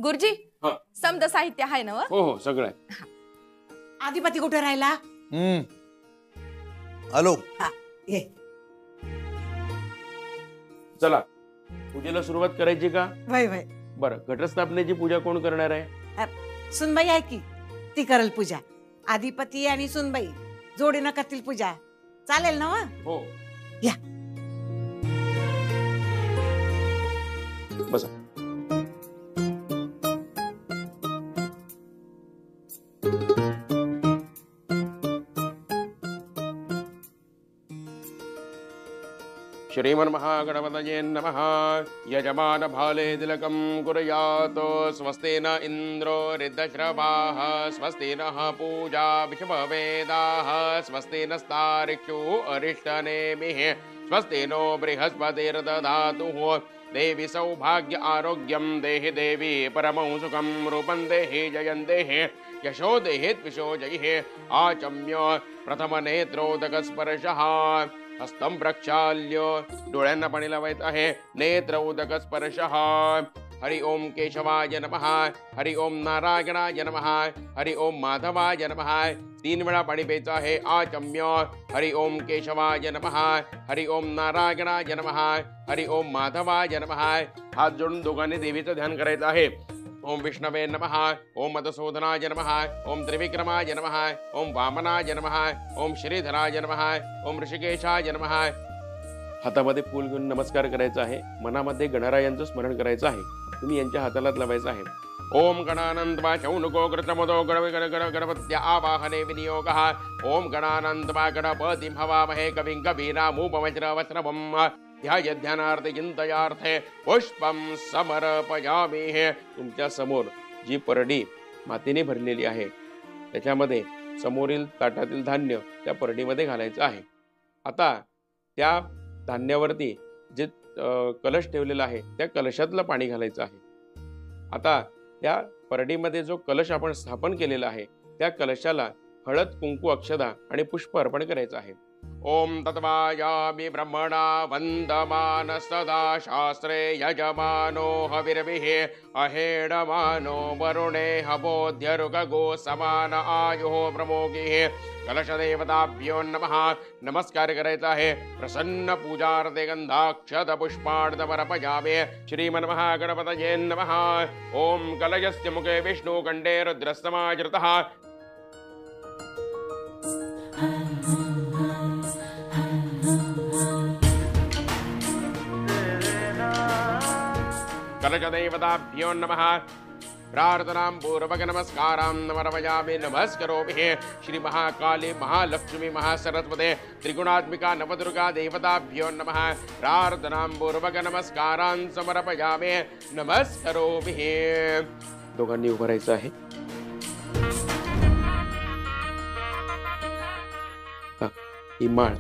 गुरुजी समद साहित्य आहे ना? हो हो सगळं आहे. आदिपती कुठे राहिला? हॅलो. ये चला पूजेला सुरुवात करायची का? वय वय. बरं, घटस्थापनेची पूजा कोण करणार आहे? सुनबाई आहे की, ती करल पूजा. आदिपती आणि सुनबाई जोडीनं करतील पूजा. चालेल ना? हो. या बसा. श्रीमन्महागणपतये नमः. यजमान भाले तिलकं कुर्यात्. स्वस्ति न इन्द्रो ऋद्धश्रवाः. स्वस्ति नः पूजा विश्ववेदाः. स्वस्ति नस्तारिक्षु अरिष्टनेमिः. स्वस्ति नो बृहस्पतिर्दधातु. देवी सौभाग्य आरोग्यं देहि देवी परमं सुखं रूपं देहि जयं देहि यशो देहि द्विषो जयः. आचम्य प्रथम नेत्रोदक स्पर्शः. हस्तं प्रक्षाल्य डोळ्यांना पाणी लावायचं आहे. नेत्र उदक स्पर्शः. हरि ओम केशवाय नमः. हरि ओम नारायणाय नमः. हरि ओम माधवाय नमः. 3 वेळा पाणी प्यायचं आहे. आचम्य हरि ओम केशवाय नमः. हरि ओम नारायणाय नमः. हरि ओम माधवाय नमः. हात जोडून दोघांनी देवीचं ध्यान करायचं आहे. ओम विष्णवे नमः. ओम मधुसूदनाय नमः. ओम त्रिविक्रमाय नमः. ओम वामनाय नमः. ओम श्रीधराय नमः. ओम ऋषिकेशाय नमः. हातामध्ये फूल घेऊन नमस्कार करायचा आहे. मनामध्ये गणरायांचं स्मरण करायचं आहे. तुम्ही यांच्या हाताला लावायचं आहे. ओम गणानंदवा चौनुको कृतमदो गणपत्या आवाहने विनियोगः. ओम गणानंदवा गणपतिं हवामहे कविं कवीनामुपवज्रवस्त्रवम्. ध्यानार्थे चिंतयार्थे पुष्पं समर्पयामि. तुमच्या समोर जी परडी मातीने भरलेली आहे त्याच्यामध्ये समोरील ताटातील धान्य त्या परडीमध्ये घालायचं आहे. आता त्या धान्यावरती जे कलश ठेवलेला आहे त्या कलशातलं पाणी घालायचं आहे. आता त्या परडीमध्ये जो कलश आपण स्थापन केलेला आहे त्या कलशाला हळद कुंकू अक्षदा आणि पुष्प अर्पण करायचं आहे. ओम तत्वायामि ब्रह्मणा वंदमान सदा शास्त्रे यजमानो हविर्भिः अहेडमानो वरुणे हवोध्य ऋगो समान आयुः प्रमोगिः. कलशदेवताभ्यो नमः. नमस्कार करायचा आहे. प्रसन्न पूजार्थे गंधाक्षत पुष्पार्पयामि. श्रीमन्महागणपतये नमः. ओम कलशस्य मुखे विष्णुकण्ठे रुद्रस्तमाजृतः. कलशदेवताभ्यो नमः. प्रार्थनां पूर्वक नमस्कारां नमर्पयामि. नमस्करोमि. श्री महाकाली महालक्ष्मी महासरस्वती त्रिगुणात्मिका नवदुर्गा देवताभ्यो नमः. प्रार्थनां पूर्वक नमस्कारां समर्पयामि. नमस्करोमि. दोघांनी उभं राहायचं आहे. ही माळ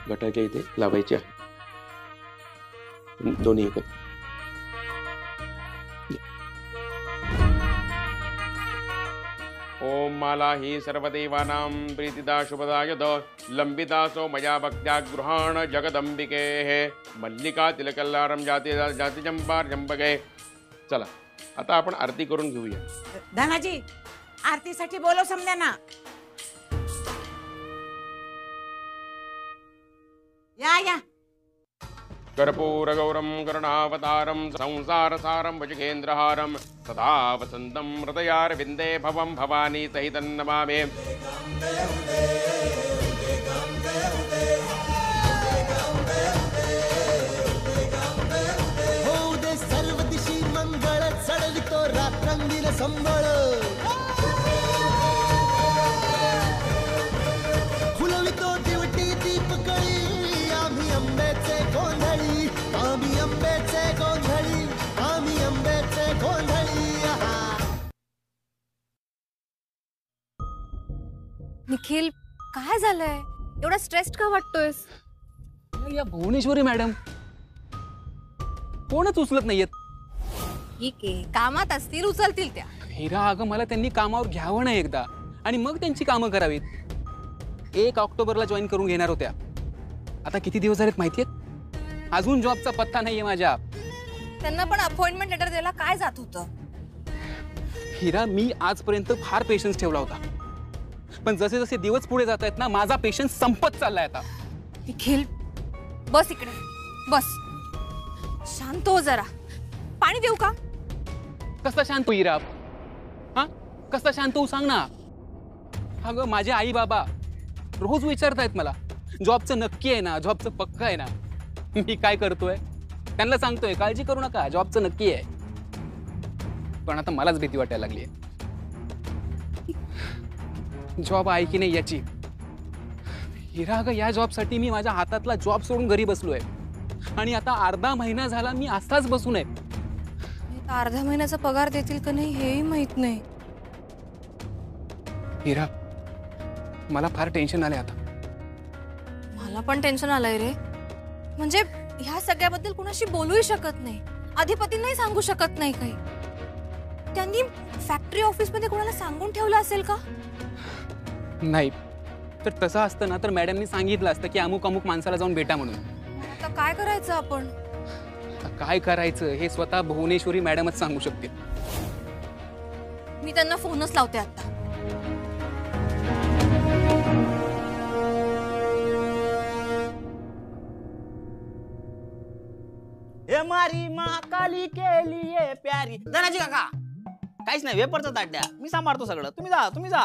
घटाच्या इथे लावायची आहे. दोन्ही एकत्र. ओम माला ही सर्वदेवानां प्रीतिदा शुभदायद. लंबिदासो मया भक्त्या गृहाण जगदंबिके. मल्लिका तिलकल्लारम जाती जाती चंपार चंपके. चला आता आपण आरती करून घेऊया. धनाजी आरतीसाठी बोलव समद्यांना. या कर्पूरगौरं करुणावतारं संसारसारं भुजगेन्द्रहारं सदा वसन्तं हृदयारविन्दे भवं भवानी सहितं नमामि. होऊ दे सर्व दिशी मंगळ चढवितो रात्रंगील संबळ. फुलवितो दिवटी दीपकळी आम्ही अंबेचे गोंधळी. आम्ही अंबेचे गोंधळी. आम्ही अंबेचे गोंधळी. निखिल काय झालंय? एवढा स्ट्रेस्ड का वाटतोयस? या भुवनेश्वरी मॅडम कोणच उचलत नाहीयेत. ठीक आहे, कामात असतील, उचलतील त्या. हिरा अगं मला त्यांनी कामावर घ्यावं नाही एकदा आणि मग त्यांची कामं करावीत. 1 ऑक्टोबरला जॉईन करून घेणार होत्या. आता किती दिवस झालेत माहितीयेत? अजून जॉबचा पत्ता नाहीये माझ्या. त्यांना पण अपॉइंटमेंट लेटर द्यायला काय जात होतं? हिरा, मी आजपर्यंत फार पेशन्स ठेवला होता, पण जसे जसे दिवस पुढे जात आहेत ना, माझा पेशन्स संपत चाललाय आता. निखिल, बस इकडे, बस. शांत हो जरा. पाणी देऊ का? कसा शांत हो हिरा? हा, कसा शांत हो सांग ना. अगं, माझे आई बाबा रोज विचारतायत मला, जॉबचं नक्की आहे ना, जॉबचं पक्का आहे ना. मी काय करतोय, त्यांना सांगतोय काळजी करू नका, जॉबचं नक्की आहे. पण आता मलाच भीती वाटायला लागली आहे. जॉब आहे की नाही याची. हिरा, अगं, या जॉबसाठी मी माझ्या हातातला जॉब सोडून घरी बसलोय, आणि आता अर्धा महिना झाला मी असाच बसून आहे. अर्ध्या महिन्याचा पगार देतील का नाही हेही माहित नाही. हिरा, मला फार टेन्शन आलंय आता. मला पण टेन्शन आलंय रे. म्हणजे ह्या सगळ्याबद्दल कुणाशी बोलूही शकत नाही, अधिपतींनाही सांगू शकत नाही काही. त्यांनी फॅक्टरी ऑफिस मध्ये कोणाला सांगून ठेवलं असेल का? नाही, तर तसं असतं ना तर मॅडमनी सांगितलं असतं की अमुक अमुक माणसाला जाऊन भेटा म्हणून. आता काय करायचं आपण? आता काय करायचं हे स्वतः भुवनेश्वरी मॅडमच सांगू शकते. मी त्यांना फोनच लावते आता. हे मारी महाकाली केली ये प्यारी. धनाजी काका, काहीच नाही, वेपरचा ताट्या मी सांभाळतो सगळं. तुम्ही जा.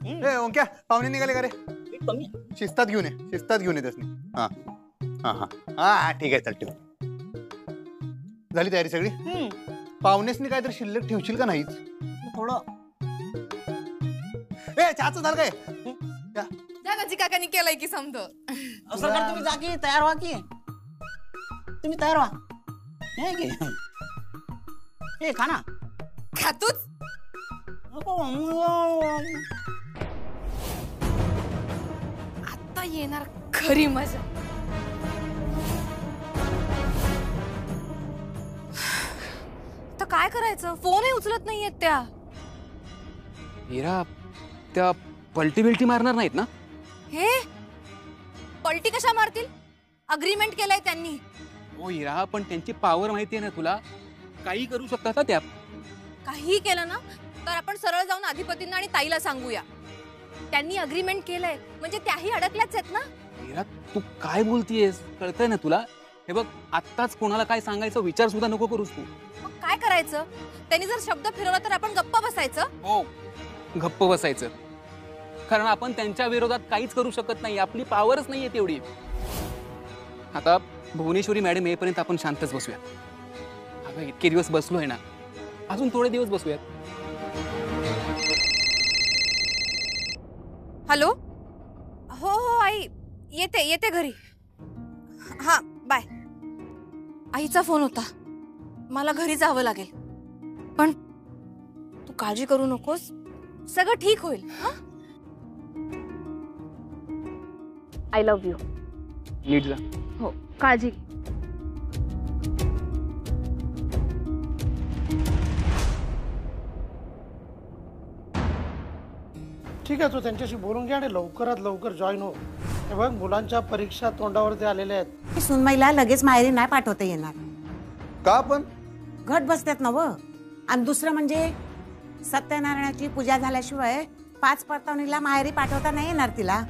ए ओंक्या, पाहुणे निघाले का रे? एक कमी. शिस्तात घेऊन ये त्यासनी. हा हा हा हा, ठीक आहे, चल ठेव. झाली तयारी सगळी? पाहुणेसनी काहीतरी शिल्लक ठेवशील का नाहीच? थोडं. ए, चहाचं झालं काय? दादाजी काकांनी केलंय की समज. सरकार तुम्ही जा की, तयार व्हा की. तुम्ही तयार व्हा. हे घे. हे खा ना. खातूच. आता येणार खरी मजा. तर काय करायचं? फोनही उचलत नाहीयेत त्या. हिरा, त्या पलटी बिलटी मारणार नाहीत ना? हे पलटी कशा मारतील? अग्रीमेंट केलंय त्यांनी. हो हिरा, पण त्यांची पॉवर माहिती आहे ना तुला, काही करू शकतात ना त्या. काही केलं ना तर आपण सरळ जाऊन अधिपतींना आणि ताईला सांगूया. त्यांनी अग्रीमेंट केलंय म्हणजे त्याही अडकल्याच आहेत ना. हिरा, तू काय बोलतीयस? कळतंय ना तुला? हे बघ, आत्ताच कोणाला काय सांगायचं विचार सुद्धा नको करूस तू. मग काय करायचं? त्यांनी जर शब्द फिरवला तर आपण गप्प बसायचं? हो, गप्प बसायचं. कारण आपण त्यांच्या विरोधात काहीच करू शकत नाही, आपली पॉवरच नाहीये तेवढी. आता भुवनेश्वरी मॅडम येईपर्यंत आपण शांतच बसूया. अगं, इतके दिवस बसलोय ना, अजून थोडे दिवस बसूयात. हॅलो. हो हो आई, येते घरी. हा, बाय. आईचा फोन होता, मला घरी जावं लागेल. पण तू काळजी करू नकोस, सगळं ठीक होईल. I love you. नीट जा. हो, काळजी. ठीक आहे, तू त्यांच्याशी बोलून घ्या आणि लवकरात लवकर जॉईन हो. हे बघ, मुलांच्या परीक्षा तोंडावरती आलेल्या आहेत. सुनबाईला लगेच माहेरी नाही पाठवता येणार. का पण? घट बसतात ना व. आणि दुसरं म्हणजे सत्यनारायणाची पूजा झाल्याशिवाय 5 परतावणीला माहेरी पाठवता नाही येणार तिला.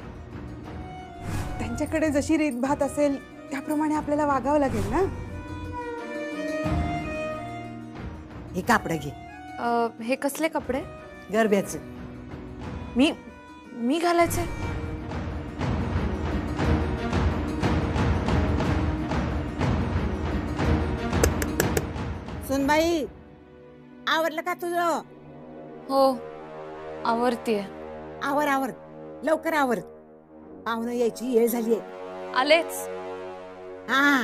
त्यांच्याकडे जशी रीतभात असेल त्याप्रमाणे आपल्याला वागावं लागेल ना. हे कापड घे. हे कसले कपडे? गरब्याचे. मी घालायचे? सुनबाई, आवरलं का तुझं? हो, आवरतीये. आवर लवकर आवर. पाहुणं यायची वेळ झालीये. आलेच. हा.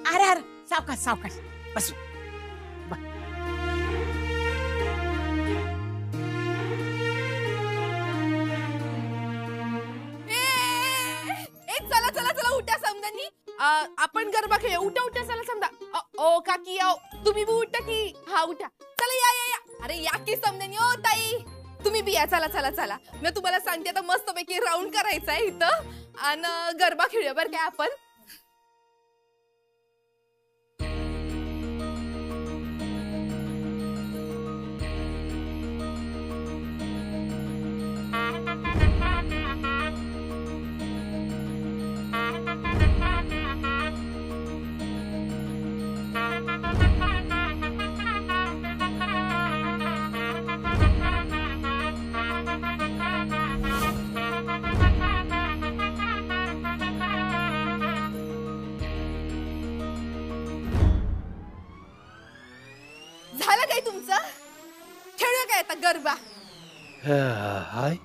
अरे सावकाश बसू. चला उठा समजांनी. आपण गरबा खेळूया. उठा चला समजा. ओ काकी, तुम्ही बी उठा की. हा, उठा. चला, या. अरे या की समजेन ओ ताई, तुम्ही बिया चला चला चला. मी तुम्हाला सांगते आता मस्तपैकी राऊंड करायचा आहे इथं आणि गरबा खेळूया बरं काय आपण. झालं काय तुमचं? खेळूया काय आता गरबा? हाय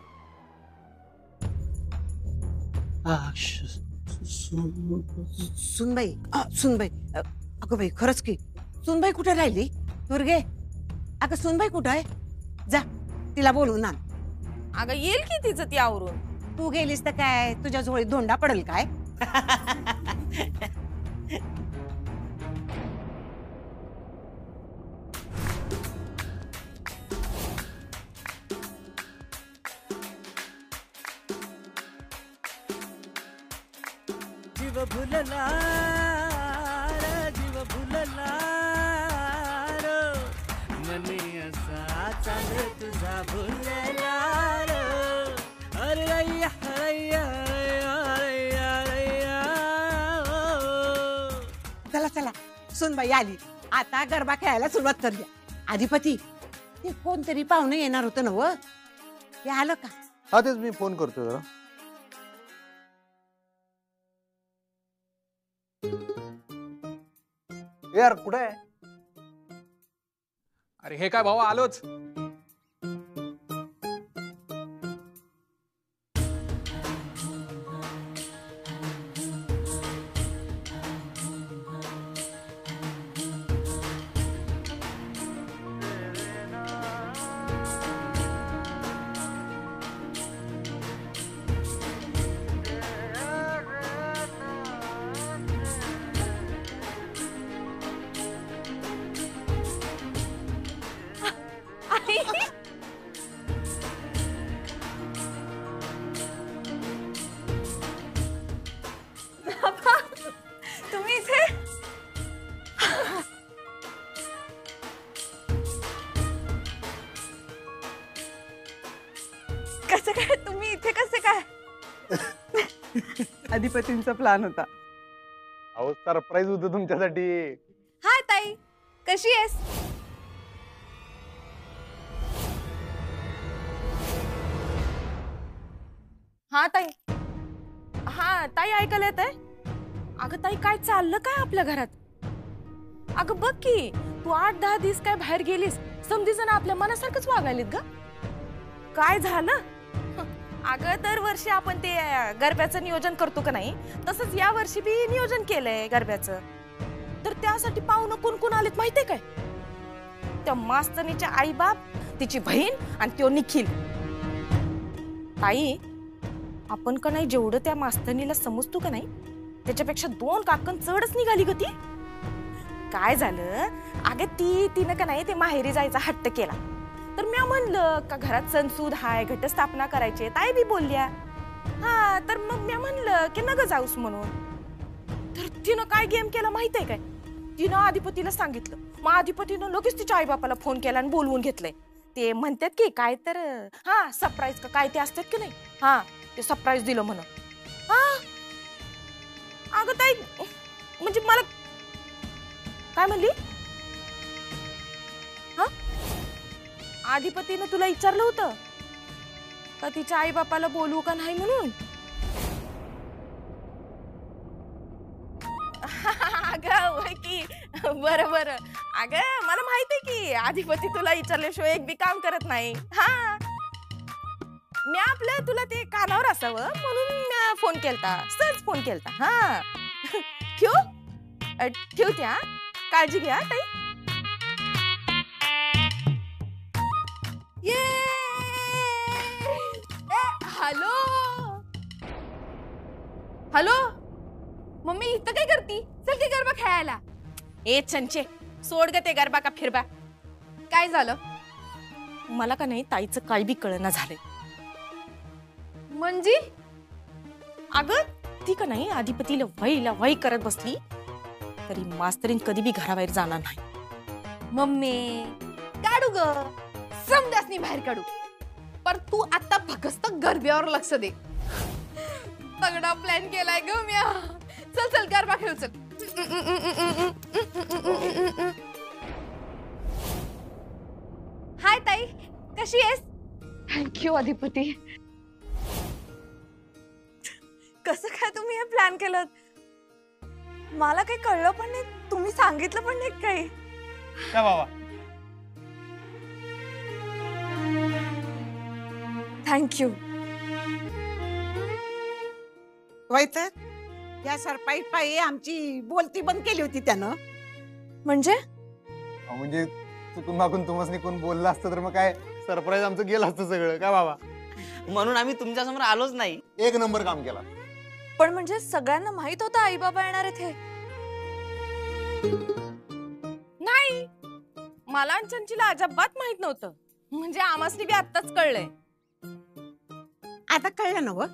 सुनबाई सुनबाई अगं बाई खरंच की सुनबाई कुठे राहिली? दुर्गे अगं सुनबाई कुठं आहे? जा तिला बोलून आण. अगं येईल की तिचं ती आवरून. तू गेलीस तर काय तुझ्या झोळीत धोंडा पडेल काय? जीव भुलला जीव भुलला मने असा चाल तुझा भुलला अरे अय्या अय्या अय्या अय्या. चला चला सुनबाई आली, आता गरबा खेळायला सुरुवात करूया. अधिपती ते कोणतरी पाहुणे येणार होतं ना व, ते आलं का? हा तेच मी फोन करतो जरा. यार कुठे आहे? अरे हे काय भाऊ, आलोच. तुम्ही इथे? कसं काय तुम्ही इथे कसे काय? अधिपतींचा प्लॅन होता. अहो सरप्राईज होतं तुमच्यासाठी. हाय ताई, कशी आहेस? हा ताई, हा ताई ऐकायला येत आहे? अगं ताई काय चाललं काय आपल्या घरात? अगं बघ की तू 8-10 दिवस काय बाहेर गेलीस, समधी जण आपल्या मनासारखंच वागायलीत ग. काय झालं? अगं दरवर्षी आपण ते गरब्याचं नियोजन करतो का नाही, तसंच या वर्षी बी नियोजन केलंय गरब्याचं. तर त्यासाठी पाहुणं कोण कोण आलेत माहितीये काय? त्या मास्तनीच्या आई बाप, तिची बहीण आणि तो निखिल. ताई आपण का नाही जेवढं त्या मास्तनीला समजतो का नाही त्याच्यापेक्षा 2 काकण चढच निघाली ग ती. काय झालं, अगं तिनं का नाही ते माहेरी जायचा हट्ट केला. तर मी म्हणलं का घरात सणसूद हाय, घटस्थापना करायची, ताई बी बोलल्या. हा तर मग मी म्हणलं की नग जाऊस म्हणून. तर तिनं काय गेम केला माहितीये काय? तिनं अधिपतीला सांगितलं. मग अधिपतीनं लगेच तिच्या आईबापाला फोन केला आणि बोलवून घेतलंय. ते म्हणतात की काय तर हा सरप्राईज का काय ते असतात की नाही, हा ते सरप्राईज दिलं म्हणून. हा अगं ताई म्हणजे मला काय म्हणली? हा अधिपतीनं तुला विचारलं होतं का तिच्या आई बापाला बोलवू का नाही म्हणून? अगं होय की, बरं बरं. अगं मला माहितीये की अधिपती तुला विचारल्याशिवाय एक बी काम करत नाही. हा मी आपलं तुला ते कानावर असावं म्हणून फोन केलता, सहज फोन केलता. हा ठेवते हा, काळजी घ्या ताई. ये हॅलो हॅलो मम्मी इथं काय करती? चल की गरबा खेळायला. ए छंचे सोड ग ते गरबा का फिरबा. काय झालं? मला का नाही ताईचं काही बी कळना झालंय. म्हणजे अगं ती का नाही अधिपतीला वही करत बसली तरी मास्तरीन कधी बी घराबाहेर जाणार नाही. मम्मी काढू ग समजासनी बाहेर काढू, पर तू आता फक्त गरब्यावर लक्ष दे. तगडा प्लॅन केलाय ग म्या. चल चल गरबा खेळू चल. हाय ताई, कशी आहेस? थँक्यू अधिपती. कसं काय तुम्ही हे प्लॅन केलं? मला काही कळलं पण नाही, तुम्ही सांगितलं पण नाही काही. काय बाबा? थँक्यू. तर या सरपाई पायी आमची बोलती बंद केली होती त्यानं. म्हणजे म्हणजे चुकून मागून तुम्हाला कोण बोललं असतं तर मग काय सरप्राईज आमचं गेलं असतं सगळं. काय बाबा? म्हणून आम्ही तुमच्या समोर आलोच नाही. एक नंबर काम केला. पण म्हणजे सगळ्यांना माहित होतं आई बाबा येणार आहेत हे? नाही, मला आणि चंचीला अजिबात माहित नव्हतं. म्हणजे आमासनी बी आत्ताच कळलंय. आता कळलं ना व.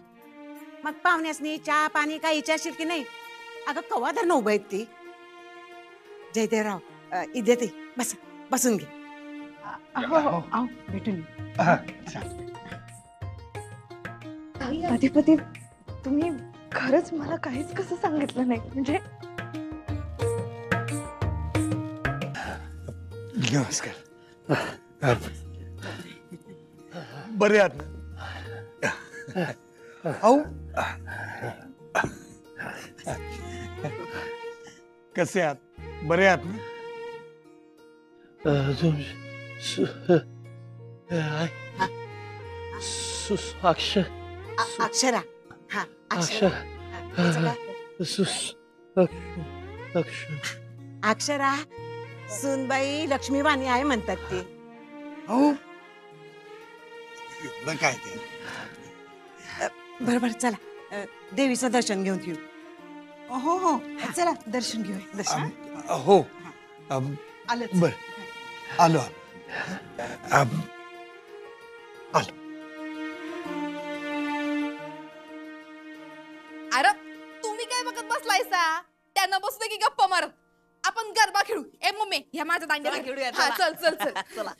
मग पाहुण्यासनी चहा पाणी काही विचारशील की नाही? अगं कवा धरण उभं आहेत ती. जयदेवराव इथे ते बसून घे. भेटून अधिपती, तुम्ही खरंच मला काहीच कसं सांगितलं नाही. म्हणजे नमस्कार. बरे आहात ना? कसे आहात? बरे आहात ना? अक्षरा. हा अक्षरा सुनबाई लक्ष्मीबाई आहे म्हणतात ते. काय ते? बरोबर चला देवीचं दर्शन घेऊन येऊ. हो हो चला दर्शन घेऊया. दर्शन हो आलं. बर आलो. अरे तुम्ही काय बघत बसलायसा? त्यांना बसू दे की गप्पा मारत. आपण गरबा खेळू. ए मम्मी ह्या माझ्या दांड्याला खेळूया. चल चल चल चला.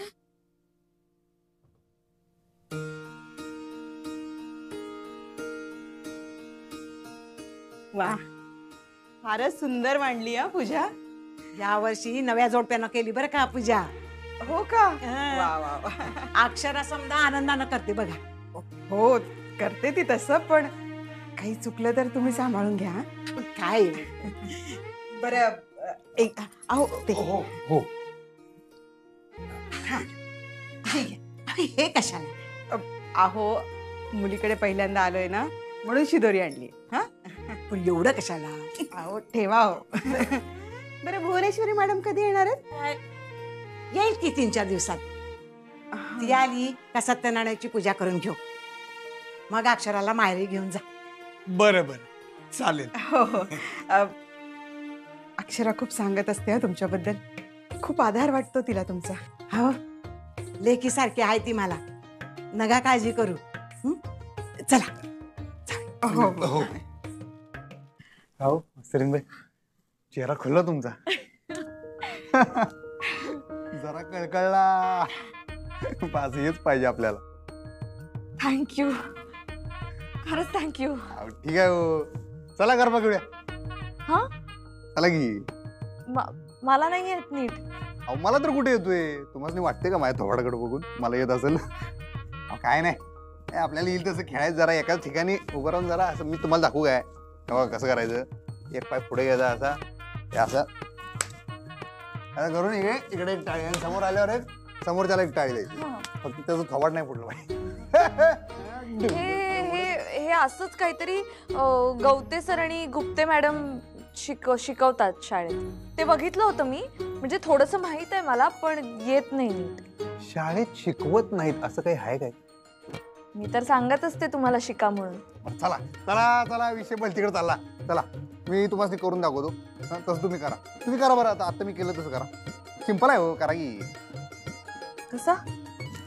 वा, फारच सुंदर मांडली हा पूजा. या वर्षी नव्या जोडप्यानं केली बरं का पूजा. हो का? हा. वा वा वा. अक्षरा समजा आनंदानं करते बघा. हो करते ती तसं, पण काही चुकलं तर तुम्ही सांभाळून घ्या. काय बरं एक अहो ते हो हो. हे कशाला? अहो मुलीकडे पहिल्यांदा आलोय ना म्हणून शिदोरी आणली. हा पण एवढं कशाला? अहो ठेवा हो. बरं भुवनेश्वरी मॅडम कधी येणार आहेत? येईल की 3-4 दिवसात. ती आली का सत्यनारायणाची पूजा करून घेऊ. मग अक्षराला माहेरी घेऊन जा. बरं बरं चालेल. हो हो. अक्षरा खूप सांगत असते हा तुमच्याबद्दल. खूप आधार वाटतो तिला तुमचा. हो लेकी सारखी आहे ती मला. नका काळजी करू. चला. हो हो हो सरीनबाई, चेहरा खुलला तुमचा. जरा कळकळला. पास हेच पाहिजे आपल्याला. थँक्यू, खरंच थँक्यू. ठीक आहे हो. चला गरबा खेळूया. हा चला की. मला नाही येत नीट. अहो मला तर कुठे येतोय. तुम्हाला वाटते का माझ्या थोबाडाकडे बघून मला येत असेल? काय नाही, आपल्याला येईल तसं खेळायचं. जरा एकाच ठिकाणी उभं राहून जरा असं मी तुम्हाला दाखवू काय कसं करायचं. एक पाय पुढे घ्यायचा असा, हे असं असं करून इकडे एक टाळी आणि समोर आल्यावर एक समोरच्याला एक टाळी द्यायची. फक्त त्याचं थोबाड नाही फुटलं पाहिजे. हे असंच काहीतरी गवते सर आणि गुप्ते मॅडम शिकवतात शाळेत. ते बघितलं होतं मी. म्हणजे थोडंसं माहित आहे मला, पण येत नाही नीट. शाळेत शिकवत नाहीत असं काही आहे काय? मी तर सांगत असते तुम्हाला शिका म्हणून. चला चला चला, विषय बोल तिकडे चालला. चला मी तुम्हाला करून दाखवतो. तसं तुम्ही करा बरं. आता मी केलं तसं करा. सिंपल आहे हो, करा की. कसा?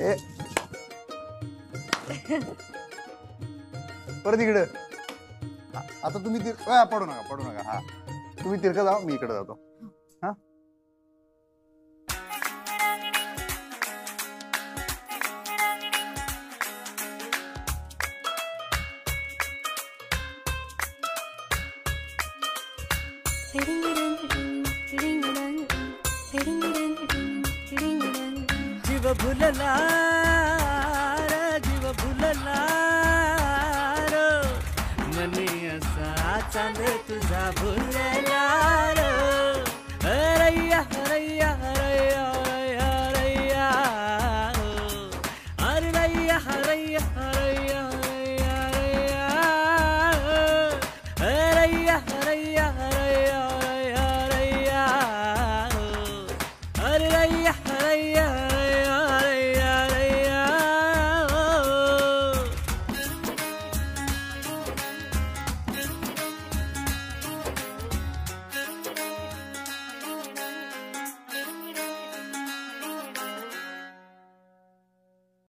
ए परत इकडं. आता तुम्ही पडू नका हा तुम्ही तिरकं जावा मी इकडे जातो. हा जीव भुलला जीव भुलला मने असा चांद तुझा भुलला